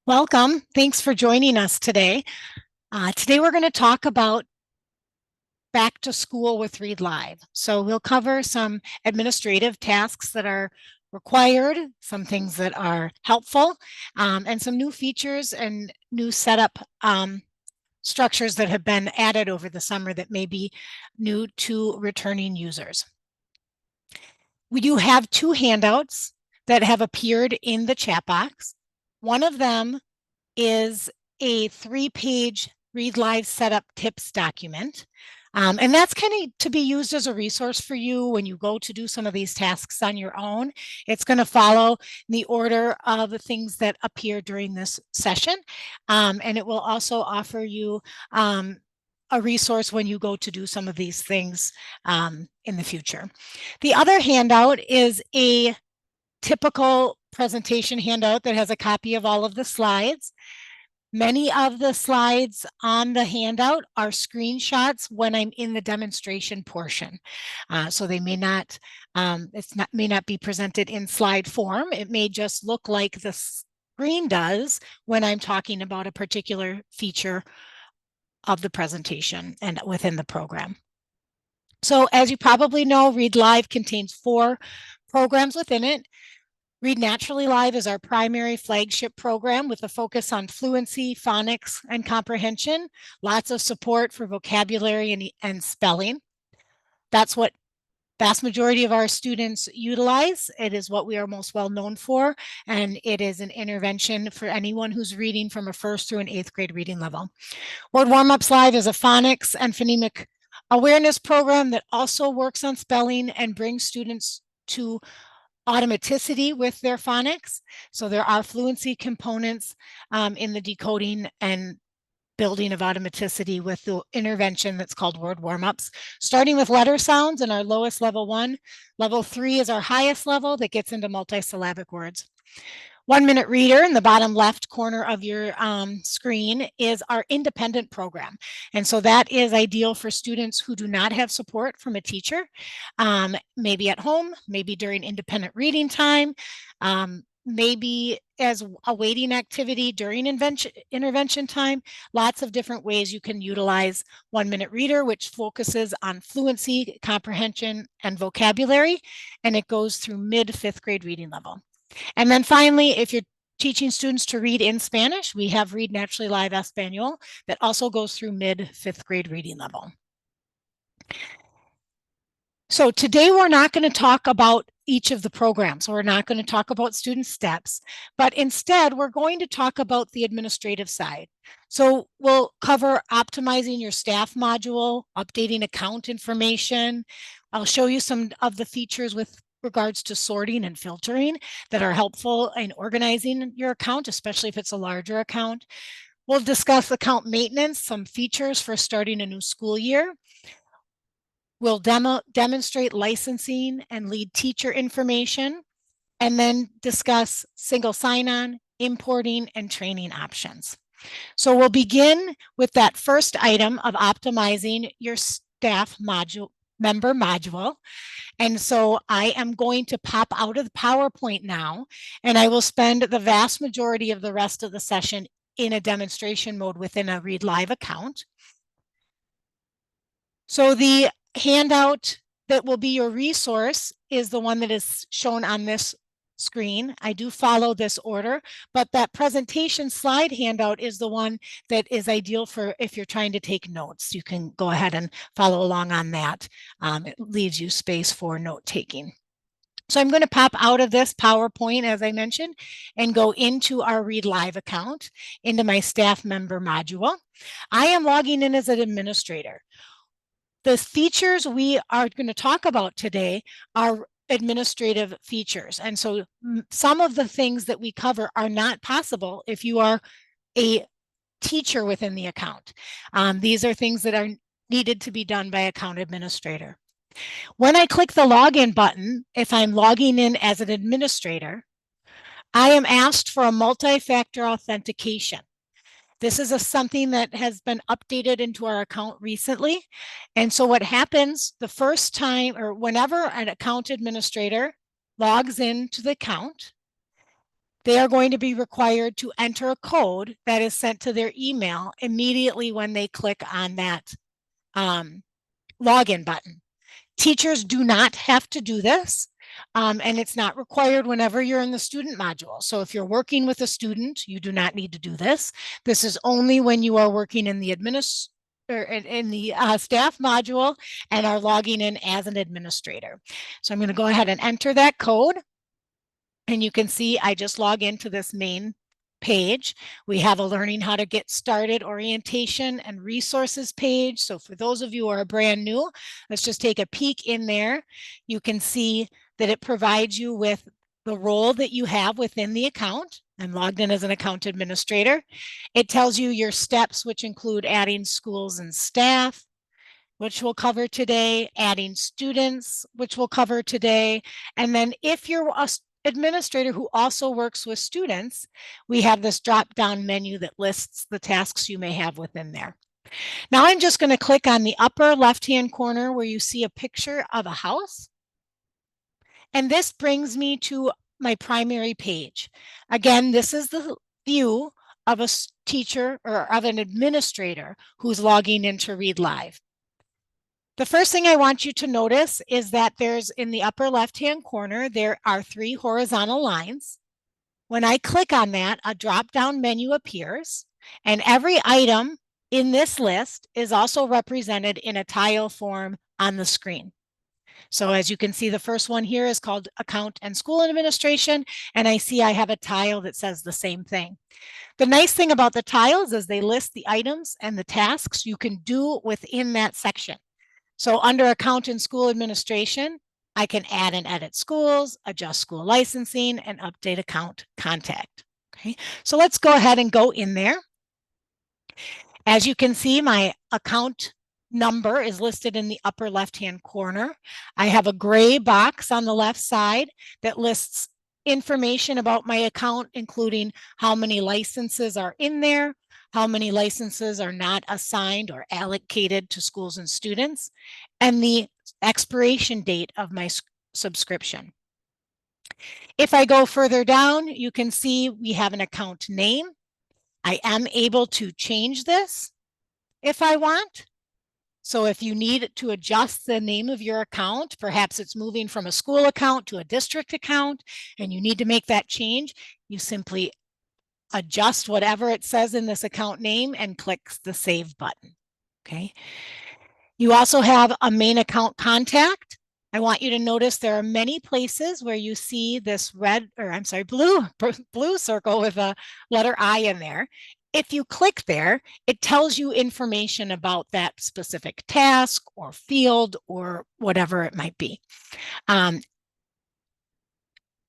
Welcome. Thanks for joining us today. Today we're going to talk about back to school with Read Live. So we'll cover some administrative tasks that are required, some things that are helpful, and some new features and new setup structures that have been added over the summer that may be new to returning users. We do have two handouts that have appeared in the chat box. One of them is a 3-page Read Live setup tips document. And that's kind of to be used as a resource for you when you go to do some of these tasks on your own. It's going to follow the order of the things that appear during this session. And it will also offer you a resource when you go to do some of these things in the future. The other handout is a typical presentation handout that has a copy of all of the slides. Many of the slides on the handout are screenshots when I'm in the demonstration portion. So they may not, may not be presented in slide form. It may just look like the screen does when I'm talking about a particular feature of the presentation and within the program. So as you probably know, Read Live contains 4 programs within it. Read Naturally Live is our primary flagship program with a focus on fluency, phonics, and comprehension. Lots of support for vocabulary and spelling. That's what vast majority of our students utilize. It is what we are most well known for, and it is an intervention for anyone who's reading from a 1st through an 8th grade reading level. Word Warm-Ups Live is a phonics and phonemic awareness program that also works on spelling and brings students to automaticity with their phonics. So there are fluency components in the decoding and building of automaticity with the intervention that's called Word Warm-Ups, starting with letter sounds in our lowest level 1. Level 3 is our highest level that gets into multisyllabic words. 1 Minute Reader in the bottom left corner of your screen is our independent program. And so that is ideal for students who do not have support from a teacher, maybe at home, maybe during independent reading time, maybe as a waiting activity during intervention time. Lots of different ways you can utilize 1 Minute Reader, which focuses on fluency, comprehension, and vocabulary, and it goes through mid-5th grade reading level. And then finally, if you're teaching students to read in Spanish, we have Read Naturally Live Espanol that also goes through mid-5th grade reading level. So today we're not going to talk about each of the programs. We're not going to talk about student steps, but instead we're going to talk about the administrative side. So we'll cover optimizing your staff module, updating account information. I'll show you some of the features with regards to sorting and filtering that are helpful in organizing your account, especially if it's a larger account. We'll discuss account maintenance, some features for starting a new school year. We'll demonstrate licensing and lead teacher information, and then discuss single sign-on, importing, and training options. So we'll begin with that first item of optimizing your staff member module. And so I am going to pop out of the PowerPoint now, and I will spend the vast majority of the rest of the session in a demonstration mode within a Read Live account. So the handout that will be your resource is the one that is shown on this screen. I do follow this order, but that presentation slide handout is the one that is ideal for if you're trying to take notes. You can go ahead and follow along on that. It leaves you space for note taking. So I'm going to pop out of this PowerPoint, as I mentioned, and go into our Read Live account, into my staff member module. I am logging in as an administrator. The features we are going to talk about today are administrative features. And so some of the things that we cover are not possible if you are a teacher within the account. These are things that are needed to be done by account administrator. When I click the login button, if I'm logging in as an administrator, I am asked for a multi-factor authentication. This is something that has been updated into our account recently. And so what happens the first time, or whenever an account administrator logs into the account, they are going to be required to enter a code that is sent to their email immediately when they click on that login button. Teachers do not have to do this, and it's not required whenever you're in the student module. So if you're working with a student, you do not need to do this. This is only when you are working in the staff module and are logging in as an administrator. So I'm going to go ahead and enter that code. And you can see I just log into this main page. We have a learning how to get started orientation and resources page. So for those of you who are brand new, let's just take a peek in there. You can see that it provides you with the role that you have within the account. I'm logged in as an account administrator. It tells you your steps, which include adding schools and staff, which we'll cover today, adding students, which we'll cover today. And then if you're a administrator who also works with students, we have this drop-down menu that lists the tasks you may have within there. Now I'm just going to click on the upper left-hand corner where you see a picture of a house. And this brings me to my primary page. Again, this is the view of a teacher or of an administrator who's logging into Read Live. The first thing I want you to notice is that there's in the upper left-hand corner, there are 3 horizontal lines. When I click on that, a drop-down menu appears, and every item in this list is also represented in a tile form on the screen. So as you can see, the first one here is called Account and School Administration, and I see I have a tile that says the same thing. The nice thing about the tiles is they list the items and the tasks you can do within that section. So under Account and School Administration, I can add and edit schools, adjust school licensing, and update account contact. Okay, so let's go ahead and go in there. As you can see, my account number is listed in the upper left-hand corner. I have a gray box on the left side that lists information about my account, including how many licenses are in there, how many licenses are not assigned or allocated to schools and students, and the expiration date of my subscription. If I go further down, you can see we have an account name. I am able to change this if I want. So if you need to adjust the name of your account, perhaps it's moving from a school account to a district account, and you need to make that change, you simply adjust whatever it says in this account name and clicks the Save button. Okay. You also have a main account contact. I want you to notice there are many places where you see this blue circle with a letter I in there. If you click there, it tells you information about that specific task or field or whatever it might be.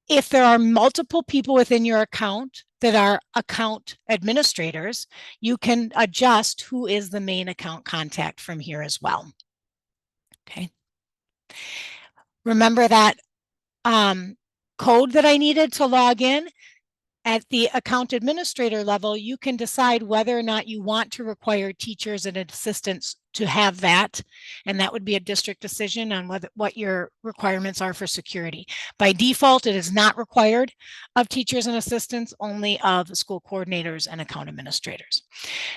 If there are multiple people within your account that are account administrators, you can adjust who is the main account contact from here as well. Okay. Remember that code that I needed to log in? At the account administrator level, you can decide whether or not you want to require teachers and assistants to have that, and that would be a district decision on what your requirements are for security. By default, it is not required of teachers and assistants, only of school coordinators and account administrators.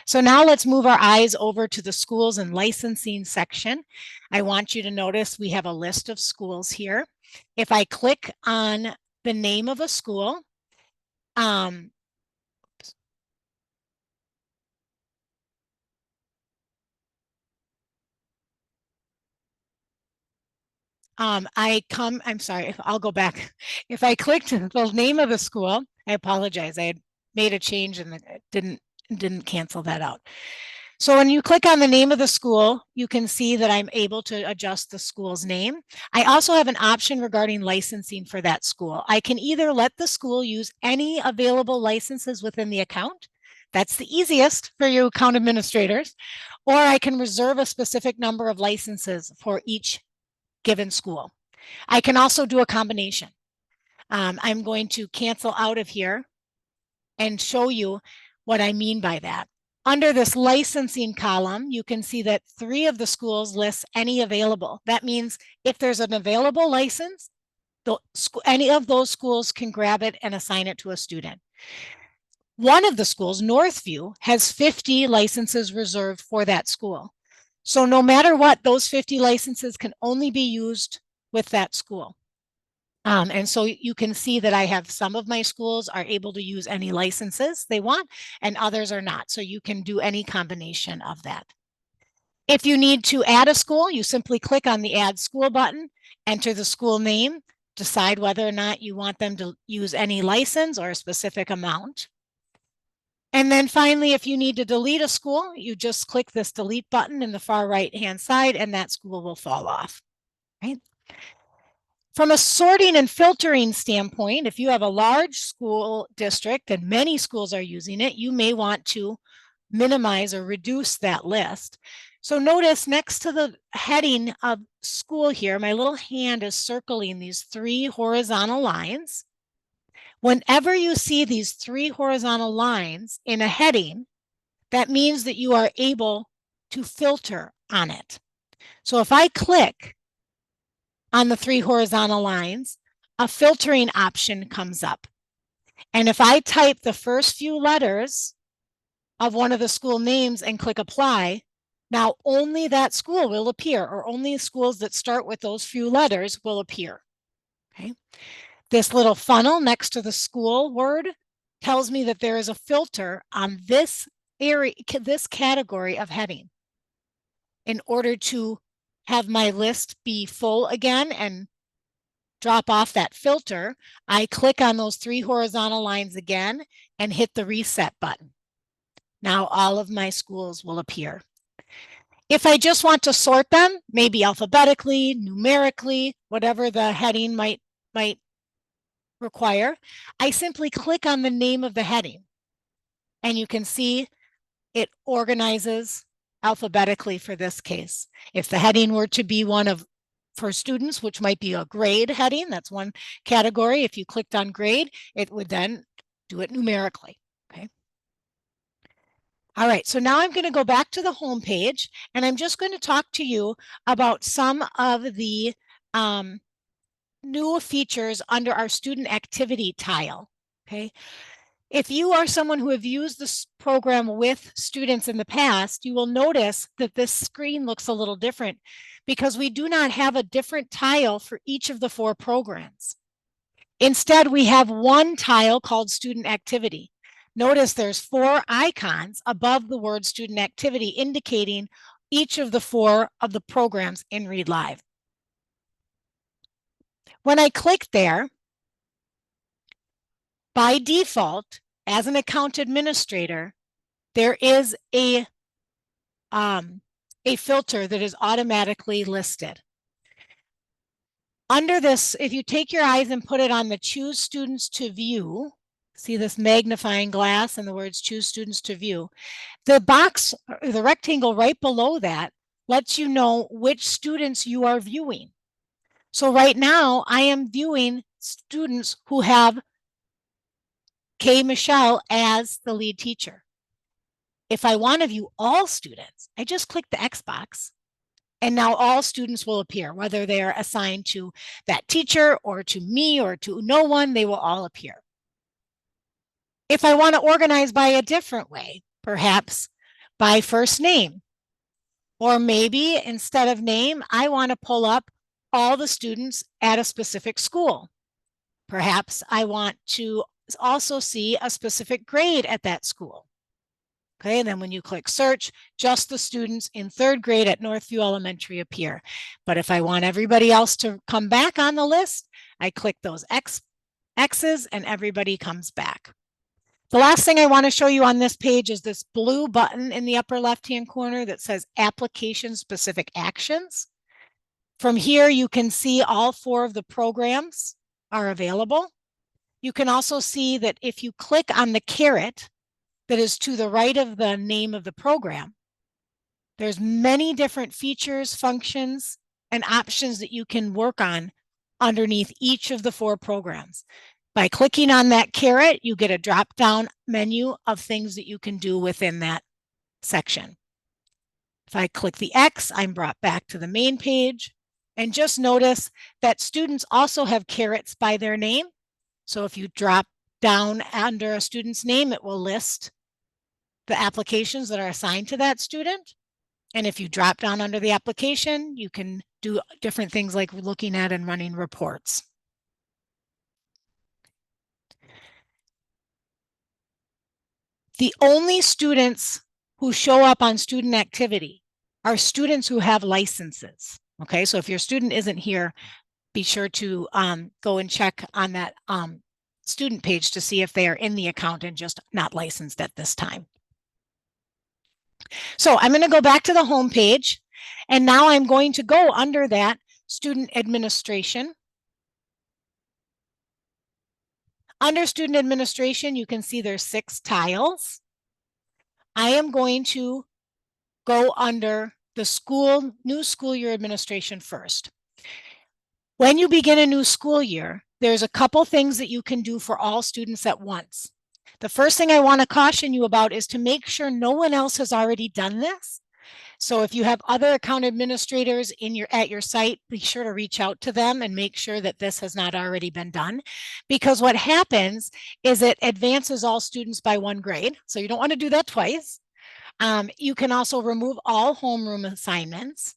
So now let's move our eyes over to the schools and licensing section. I want you to notice we have a list of schools here. If I click on the name of a school, I'm sorry, I'll go back. If I clicked the name of the school, I apologize. I had made a change and it didn't cancel that out. So when you click on the name of the school, you can see that I'm able to adjust the school's name. I also have an option regarding licensing for that school. I can either let the school use any available licenses within the account. That's the easiest for you account administrators. Or I can reserve a specific number of licenses for each given school. I can also do a combination. I'm going to cancel out of here and show you what I mean by that. Under this licensing column, you can see that 3 of the schools list any available. That means if there's an available license, Any of those schools can grab it and assign it to a student. One of the schools, Northview, has 50 licenses reserved for that school. So no matter what, those 50 licenses can only be used with that school. And so you can see that I have some of my schools are able to use any licenses they want and others are not. So you can do any combination of that. If you need to add a school, you simply click on the Add School button, enter the school name, decide whether or not you want them to use any license or a specific amount. And then finally, if you need to delete a school, you just click this delete button in the far right-hand side and that school will fall off, right? From a sorting and filtering standpoint, if you have a large school district and many schools are using it, you may want to minimize or reduce that list. So notice next to the heading of school here, my little hand is circling these 3 horizontal lines. Whenever you see these 3 horizontal lines in a heading, that means that you are able to filter on it. So if I click on the 3 horizontal lines, a filtering option comes up. And if I type the first few letters of one of the school names and click apply, now only that school will appear, or only schools that start with those few letters will appear. Okay. This little funnel next to the school word tells me that there is a filter on this area, this category of heading. In order to have my list be full again and drop off that filter, I click on those 3 horizontal lines again and hit the reset button. Now all of my schools will appear. If I just want to sort them, maybe alphabetically, numerically, whatever the heading might require, I simply click on the name of the heading. And you can see it organizes alphabetically for this case. If the heading were to be one of for students, which might be a grade heading, that's one category. If you clicked on grade, it would then do it numerically, okay? All right, so now I'm going to go back to the home page and I'm just going to talk to you about some of the new features under our student activity tile, okay? If you are someone who have used this program with students in the past, you will notice that this screen looks a little different because we do not have a different tile for each of the 4 programs. Instead, we have one tile called student activity. Notice there's 4 icons above the word student activity indicating each of the 4 of the programs in Read Live. When I click there, by default, as an account administrator, there is a filter that is automatically listed. Under this, if you take your eyes and put it on the Choose Students to View, see this magnifying glass and the words Choose Students to View, the box, the rectangle right below that lets you know which students you are viewing. So right now I am viewing students who have Kay Michelle as the lead teacher. If I want to view all students, I just click the X box and now all students will appear, whether they are assigned to that teacher or to me or to no one, they will all appear. If I want to organize by a different way, perhaps by first name, or maybe instead of name, I want to pull up all the students at a specific school. Perhaps I want to also see a specific grade at that school. Okay, and then when you click search, just the students in 3rd grade at Northview Elementary appear. But if I want everybody else to come back on the list, I click those X's and everybody comes back. The last thing I want to show you on this page is this blue button in the upper left-hand corner that says Application Specific Actions. From here, you can see all 4 of the programs are available. You can also see that if you click on the caret that is to the right of the name of the program, there's many different features, functions, and options that you can work on underneath each of the 4 programs. By clicking on that caret, you get a drop-down menu of things that you can do within that section. If I click the X, I'm brought back to the main page. And just notice that students also have carets by their name. So if you drop down under a student's name, it will list the applications that are assigned to that student. And if you drop down under the application, you can do different things like looking at and running reports. The only students who show up on student activity are students who have licenses. Okay, so if your student isn't here, be sure to go and check on that student page to see if they are in the account and just not licensed at this time. So I'm going to go back to the home page, and now I'm going to go under that student administration. Under student administration, you can see there's 6 tiles. I am going to go under the new school year administration first. When you begin a new school year, there's a couple things that you can do for all students at once. The first thing I want to caution you about is to make sure no one else has already done this. So if you have other account administrators at your site, be sure to reach out to them and make sure that this has not already been done. Because what happens is it advances all students by 1 grade. So you don't want to do that twice. You can also remove all homeroom assignments.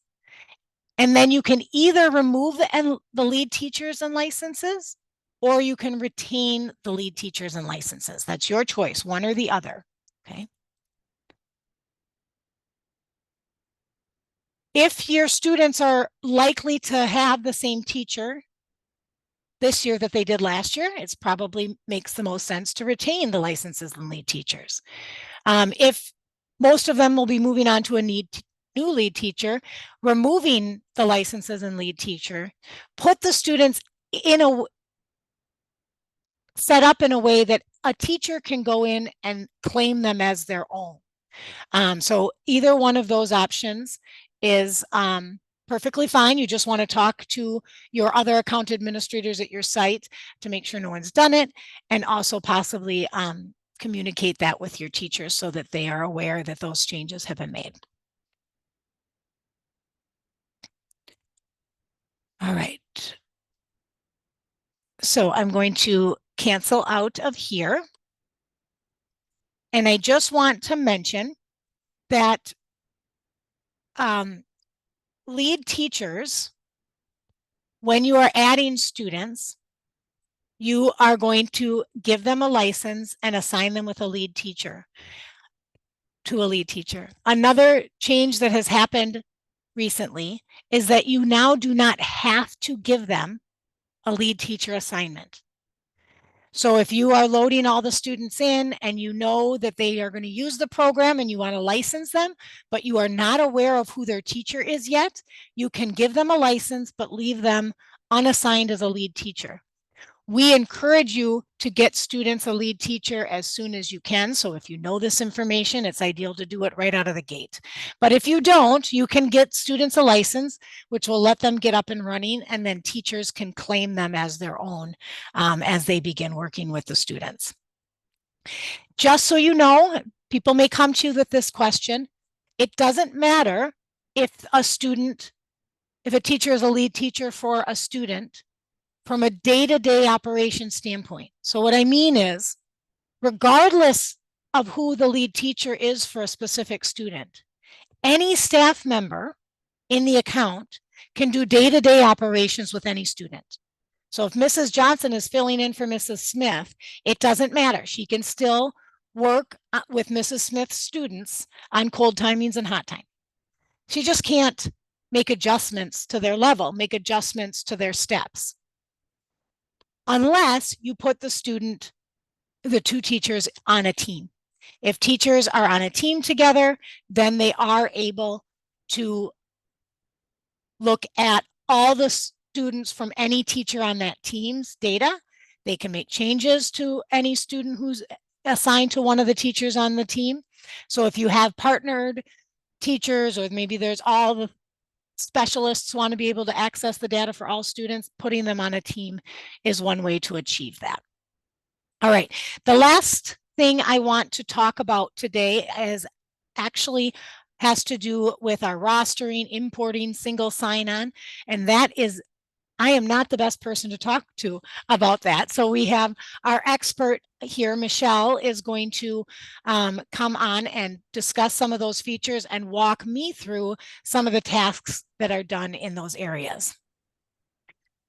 And then you can either remove the lead teachers and licenses, or you can retain the lead teachers and licenses. That's your choice, one or the other, okay? If your students are likely to have the same teacher this year that they did last year, it probably makes the most sense to retain the licenses and lead teachers. If most of them will be moving on to a new lead teacher, removing the licenses and lead teacher, put the students set up in a way that a teacher can go in and claim them as their own. So either one of those options is perfectly fine. You just want to talk to your other account administrators at your site to make sure no one's done it, and also possibly communicate that with your teachers so that they are aware that those changes have been made. All right. So I'm going to cancel out of here. And I just want to mention that lead teachers, when you are adding students, you are going to give them a license and assign them with a lead teacher to a lead teacher. Another change that has happened recently is that you now do not have to give them a lead teacher assignment. So if you are loading all the students in and you know that they are going to use the program and you want to license them, but you are not aware of who their teacher is yet, you can give them a license but leave them unassigned as a lead teacher. We encourage you to get students a lead teacher as soon as you can. So if you know this information, it's ideal to do it right out of the gate. But if you don't, you can get students a license, which will let them get up and running, and then teachers can claim them as their own as they begin working with the students. Just so you know, people may come to you with this question. It doesn't matter if a teacher is a lead teacher for a student from a day-to-day operation standpoint. So what I mean is, regardless of who the lead teacher is for a specific student, any staff member in the account can do day-to-day operations with any student. So if Mrs. Johnson is filling in for Mrs. Smith, it doesn't matter. She can still work with Mrs. Smith's students on cold timings and hot time. She just can't make adjustments to their level, make adjustments to their steps, unless you put the two teachers on a team. If teachers are on a team together, then they are able to look at all the students from any teacher on that team's data. They can make changes to any student who's assigned to one of the teachers on the team. So if you have partnered teachers, or maybe there's all the specialists want to be able to access the data for all students, putting them on a team is one way to achieve that. All right, the last thing I want to talk about today is actually has to do with our rostering, importing, single sign-on, and that is, I am not the best person to talk to about that. So we have our expert here, Michelle, is going to come on and discuss some of those features and walk me through some of the tasks that are done in those areas.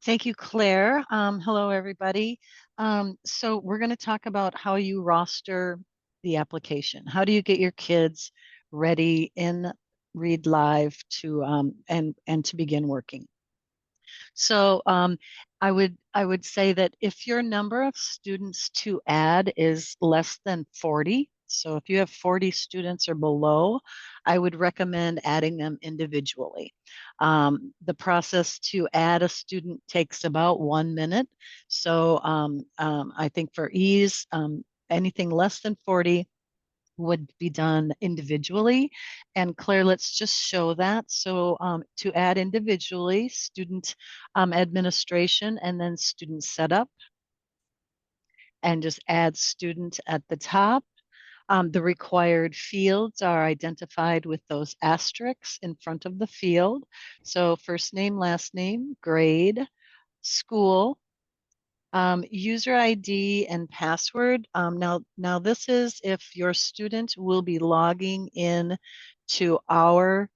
Thank you, Claire. Hello, everybody. So we're going to talk about how you roster the application. How do you get your kids ready in Read Live to and to begin working? So I would say that if your number of students to add is less than 40, so if you have 40 students or below, I would recommend adding them individually. The process to add a student takes about 1 minute. So I think for ease, anything less than 40 would be done individually. And Claire, let's just show that. So to add individually, student administration and then student setup, and just add student at the top. The required fields are identified with those asterisks in front of the field. So first name, last name, grade, school, user ID and password. Now this is if your student will be logging in to our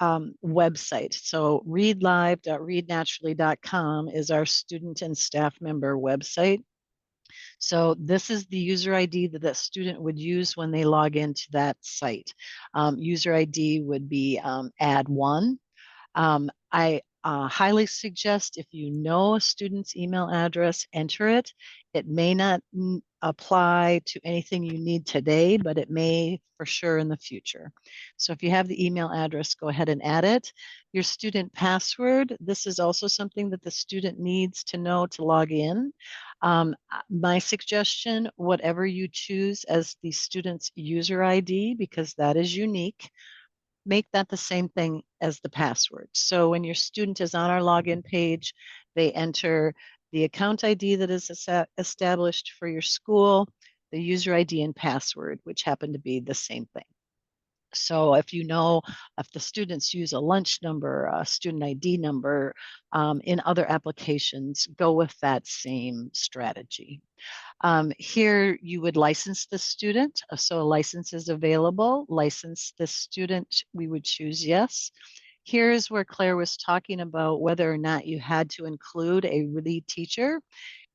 website. So readlive.readnaturally.com is our student and staff member website. So this is the user ID that the student would use when they log into that site. User ID would be add1. I highly suggest if you know a student's email address, enter it. It may not apply to anything you need today, but it may for sure in the future. So if you have the email address, go ahead and add it. Your student password, this is also something that the student needs to know to log in. My suggestion, whatever you choose as the student's user ID, because that is unique, make that the same thing as the password. So when your student is on our login page, they enter the account ID that is established for your school, the user ID and password, which happen to be the same thing. So if you know if the students use a lunch number, a student ID number in other applications, go with that same strategy. Here you would license the student. So a license is available. License the student, we would choose yes. Here's where Claire was talking about whether or not you had to include a lead teacher.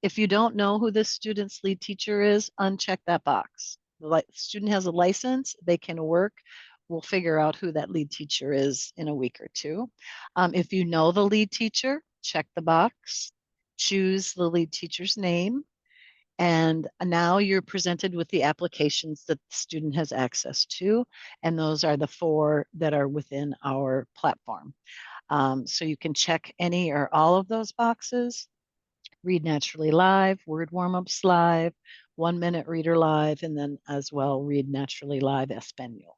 If you don't know who the student's lead teacher is, uncheck that box. The student has a license, they can work. We'll figure out who that lead teacher is in a week or two. If you know the lead teacher, check the box, choose the lead teacher's name, and now you're presented with the applications that the student has access to. And those are the 4 that are within our platform. So you can check any or all of those boxes. Read Naturally Live, Word Warm-Ups Live, 1 Minute Reader Live, and then as well Read Naturally Live Espanol.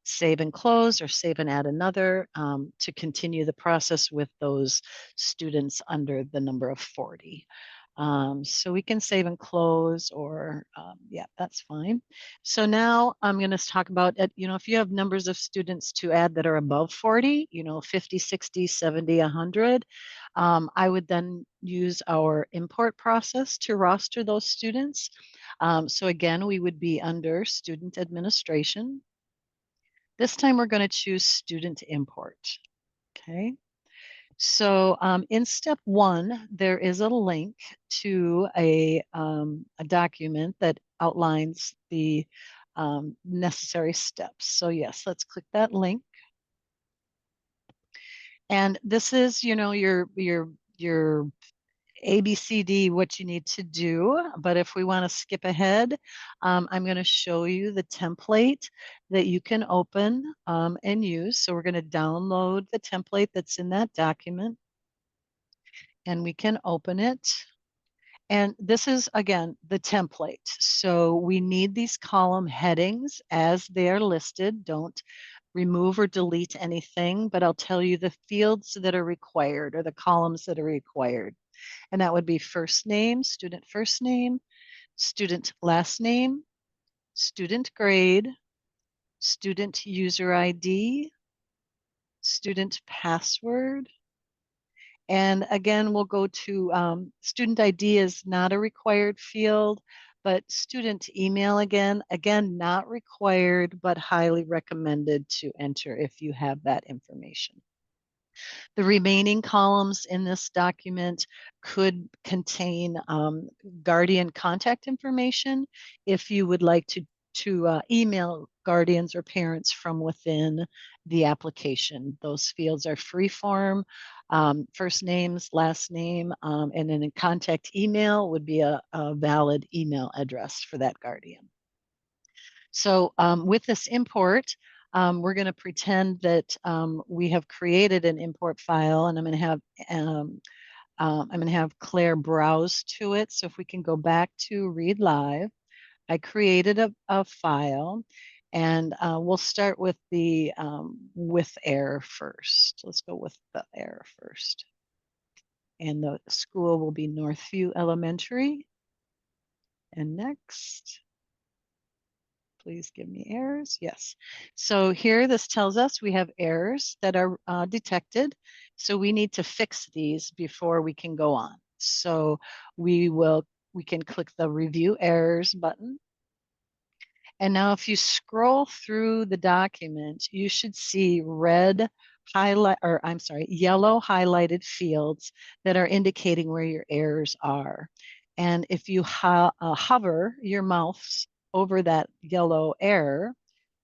Save and close or save and add another to continue the process with those students under the number of 40. So we can save and close or yeah, that's fine. So now I'm going to talk about, if you have numbers of students to add that are above 40, 50, 60, 70, 100, I would then use our import process to roster those students. So again, we would be under student administration. This time we're going to choose student import. Okay. So in step 1, there is a link to a document that outlines the necessary steps. So yes, let's click that link. And this is, your ABCD, what you need to do. But if we want to skip ahead, I'm going to show you the template that you can open and use. So we're going to download the template that's in that document, and we can open it. And this is, again, the template. So we need these column headings as they are listed. Don't remove or delete anything, but I'll tell you the fields that are required or the columns that are required. And that would be first name, student last name, student grade, student user ID, student password. And again, we'll go to student ID is not a required field, but student email again, not required, but highly recommended to enter if you have that information. The remaining columns in this document could contain guardian contact information if you would like to email guardians or parents from within the application. Those fields are free form, first names, last name, and then a contact email would be a valid email address for that guardian. So with this import, we're going to pretend that we have created an import file, and I'm going to have Claire browse to it. So if we can go back to Read Live, I created a file, and we'll start with the with error first. Let's go with the error first. And the school will be Northview Elementary. And next. Please give me errors. Yes. So here this tells us we have errors that are detected. So we need to fix these before we can go on. So we can click the review errors button. And now if you scroll through the document, you should see yellow highlighted fields that are indicating where your errors are. And if you hover your mouse over that yellow error,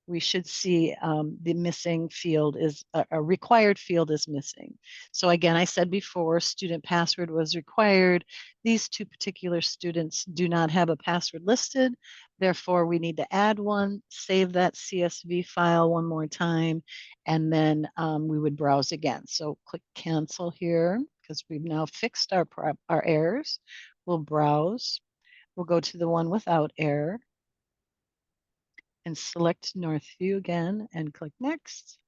we should see the missing field is a required field is missing. So again, I said before, student password was required. These two particular students do not have a password listed. Therefore, we need to add one, save that CSV file one more time, and then we would browse again. So click cancel here because we've now fixed our errors. We'll browse. We'll go to the one without error and select Northview again and click next.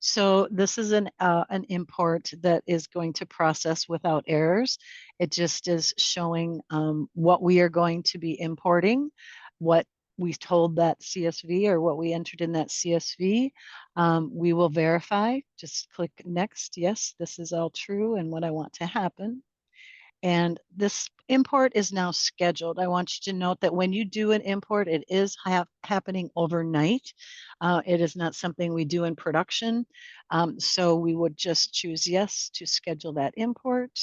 So this is an import that is going to process without errors. It just is showing what we are going to be importing, what we told that CSV or what we entered in that CSV. We will verify, just click next. Yes, this is all true and what I want to happen. And this import is now scheduled. I want you to note that when you do an import, it is happening overnight. It is not something we do in production. So we would just choose yes to schedule that import.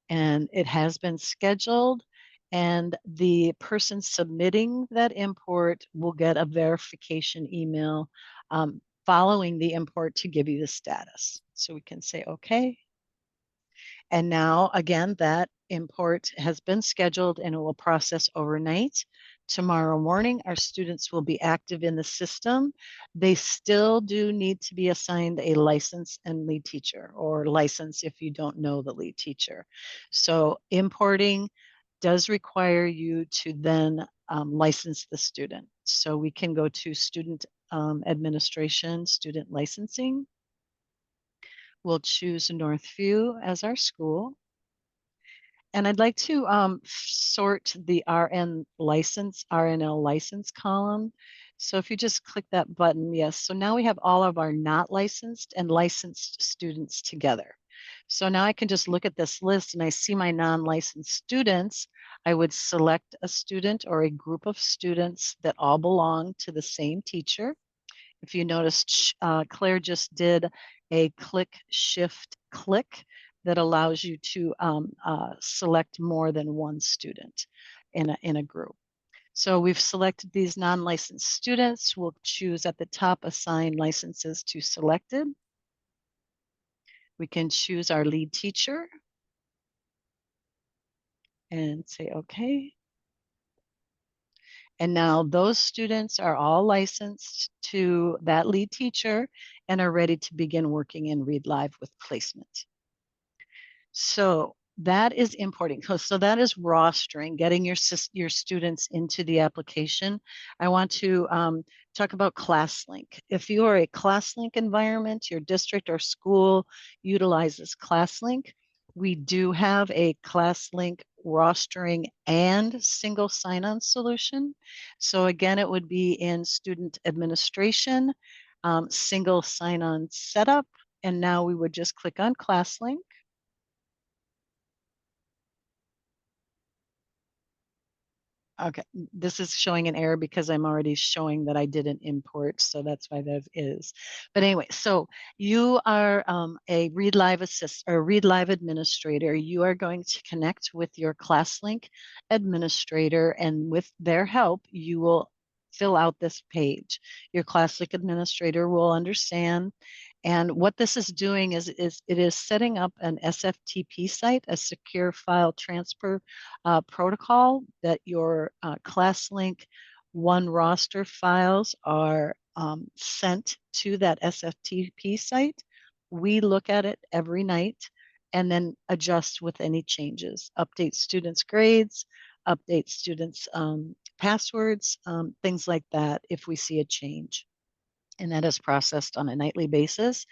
And it has been scheduled. And the person submitting that import will get a verification email following the import to give you the status. So we can say, okay. And now, again, that import has been scheduled and it will process overnight. Tomorrow morning, our students will be active in the system. They still do need to be assigned a license and lead teacher, or license if you don't know the lead teacher. So importing does require you to then license the student. So we can go to student administration, student licensing. We'll choose Northview as our school. And I'd like to sort the RNL license column. So if you just click that button, yes. So now we have all of our not licensed and licensed students together. So now I can just look at this list and I see my non-licensed students. I would select a student or a group of students that all belong to the same teacher. If you noticed, Claire just did a click, shift, click that allows you to select more than one student in a group. So we've selected these non-licensed students. We'll choose at the top, assign licenses to selected. We can choose our lead teacher and say, okay. And now those students are all licensed to that lead teacher and are ready to begin working in Read Live with placement. So that is importing. So that is rostering, getting your students into the application. I want to talk about ClassLink. If you are a ClassLink environment, your district or school utilizes ClassLink, We do have a ClassLink rostering and single sign-on solution. So again, it would be in student administration, single sign-on setup, and now we would just click on ClassLink. Okay, this is showing an error because I'm already showing that I didn't import, so that's why that is. But anyway, so you are a Read Live assist or Read Live administrator. You are going to connect with your ClassLink administrator, and with their help, you will fill out this page. Your ClassLink administrator will understand. And what this is doing is it is setting up an SFTP site, a secure file transfer protocol, that your ClassLink one roster files are sent to that SFTP site. We look at it every night and then adjust with any changes, update students' grades, update students' passwords, things like that if we see a change. And that is processed on a nightly basis.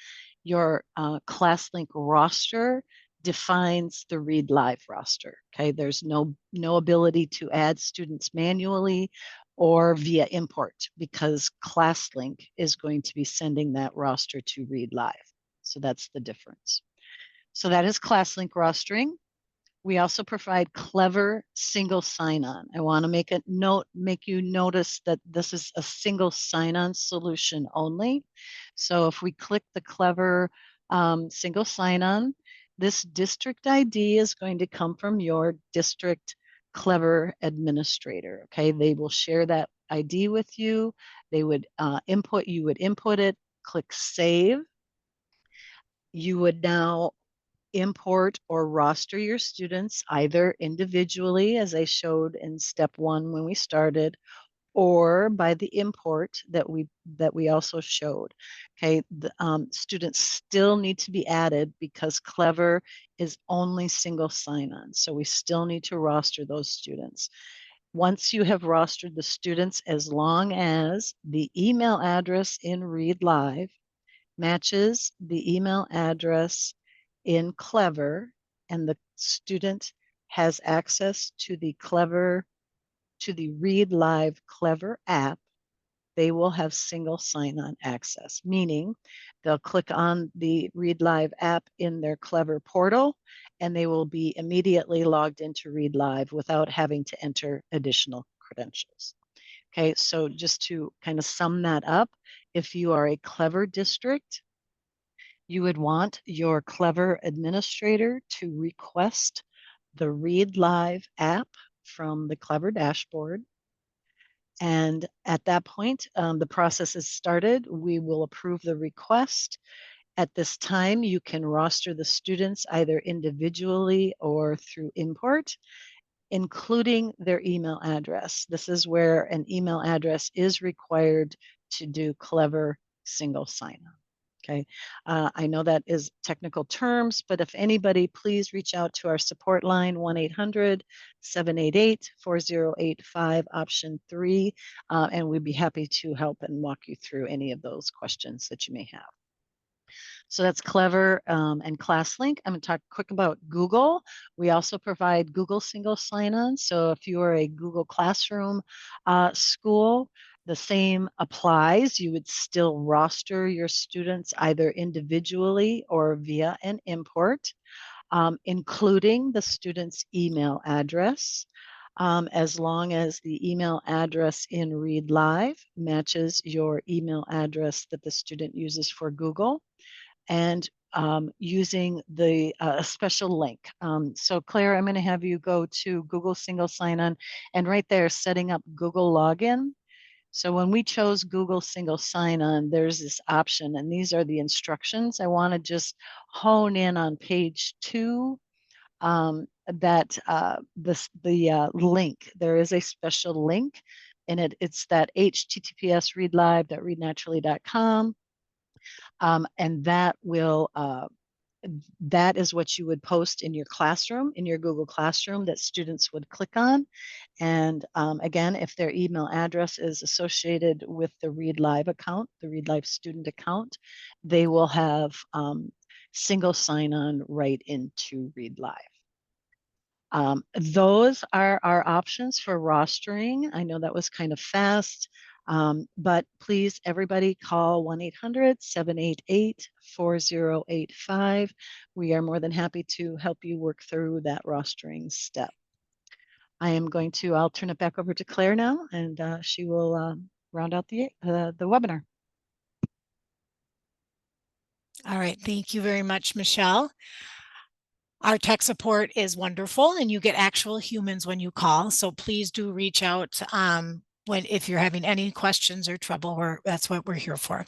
Your ClassLink roster defines the Read Live roster. Okay, there's no ability to add students manually or via import because ClassLink is going to be sending that roster to Read Live. So that's the difference. So that is ClassLink rostering. We also provide Clever single sign-on. I want to make you notice that this is a single sign-on solution only. So if we click the Clever single sign-on, this district ID is going to come from your district Clever administrator. Okay, they will share that ID with you. They would you would input it, click save. You would now import or roster your students either individually, as I showed in step one when we started, or by the import that we also showed. Okay, the students still need to be added because Clever is only single sign-on, so we still need to roster those students. Once you have rostered the students, as long as the email address in Read Live matches the email address in Clever, and the student has access to the Read Live Clever app, they will have single sign-on access, meaning they'll click on the Read Live app in their Clever portal, and they will be immediately logged into Read Live without having to enter additional credentials. Okay, so just to kind of sum that up, if you are a Clever district, you would want your Clever administrator to request the Read Live app from the Clever dashboard. And at that point, the process is started. We will approve the request. At this time, you can roster the students either individually or through import, including their email address. This is where an email address is required to do Clever single sign-on. Okay, I know that is technical terms, but if anybody, please reach out to our support line, 1-800-788-4085, option 3, and we'd be happy to help and walk you through any of those questions that you may have. So that's Clever and ClassLink. I'm going to talk quick about Google. We also provide Google single sign-on. So if you are a Google Classroom school, the same applies. You would still roster your students either individually or via an import, including the student's email address. As long as the email address in Read Live matches your email address that the student uses for Google, and using the special link. So Claire, I'm going to have you go to Google single sign-on, and right there setting up Google login. So when we chose Google single sign-on, there's this option, and these are the instructions. I want to just hone in on page 2, that the link. There is a special link, and it's that https readlive.readnaturally.com. And that is what you would post in your classroom, in your Google Classroom, that students would click on. And again, if their email address is associated with the Read Live account, the Read Live student account, they will have single sign-on right into Read Live. Those are our options for rostering. I know that was kind of fast, but please, everybody call 1-800-788-4085. We are more than happy to help you work through that rostering step. I'll turn it back over to Claire now, and she will round out the webinar. All right, thank you very much, Michelle. Our tech support is wonderful, and you get actual humans when you call. So please do reach out if you're having any questions or trouble. That's what we're here for.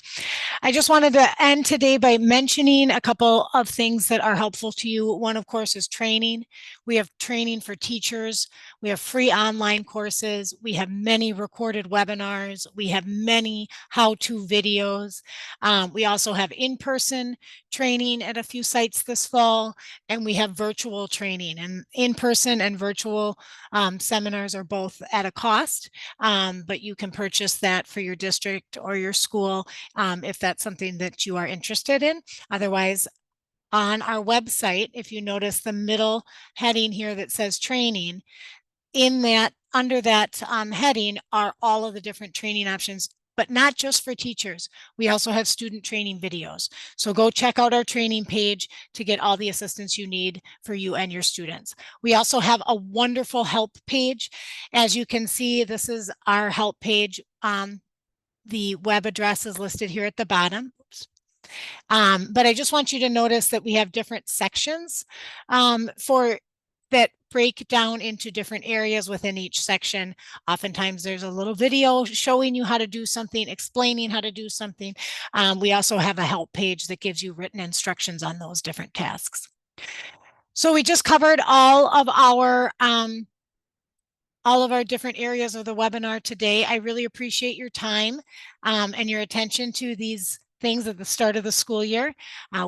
I just wanted to end today by mentioning a couple of things that are helpful to you. One, of course, is training. We have training for teachers. We have free online courses. We have many recorded webinars. We have many how-to videos. We also have in-person training at a few sites this fall, and we have virtual training. And in-person and virtual seminars are both at a cost, but you can purchase that for your district or your school if that's something that you are interested in. Otherwise, on our website, if you notice the middle heading here that says training, under that heading are all of the different training options, but not just for teachers. We also have student training videos. So go check out our training page to get all the assistance you need for you and your students. We also have a wonderful help page. As you can see, this is our help page. The web address is listed here at the bottom. But I just want you to notice that we have different sections that break down into different areas within each section. Oftentimes there's a little video showing you how to do something, explaining how to do something. We also have a help page that gives you written instructions on those different tasks. So we just covered all of our different areas of the webinar today. I really appreciate your time and your attention to these things at the start of the school year.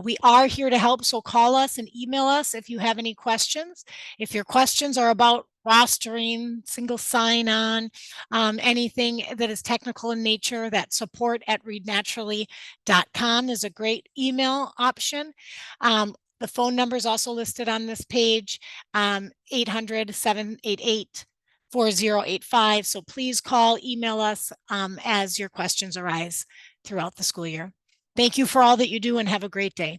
We are here to help, so call us and email us if you have any questions. If your questions are about rostering, single sign-on, anything that is technical in nature, that support@readnaturally.com is a great email option. The phone number is also listed on this page, 800-788-4085. So please call, email us as your questions arise throughout the school year. Thank you for all that you do and have a great day.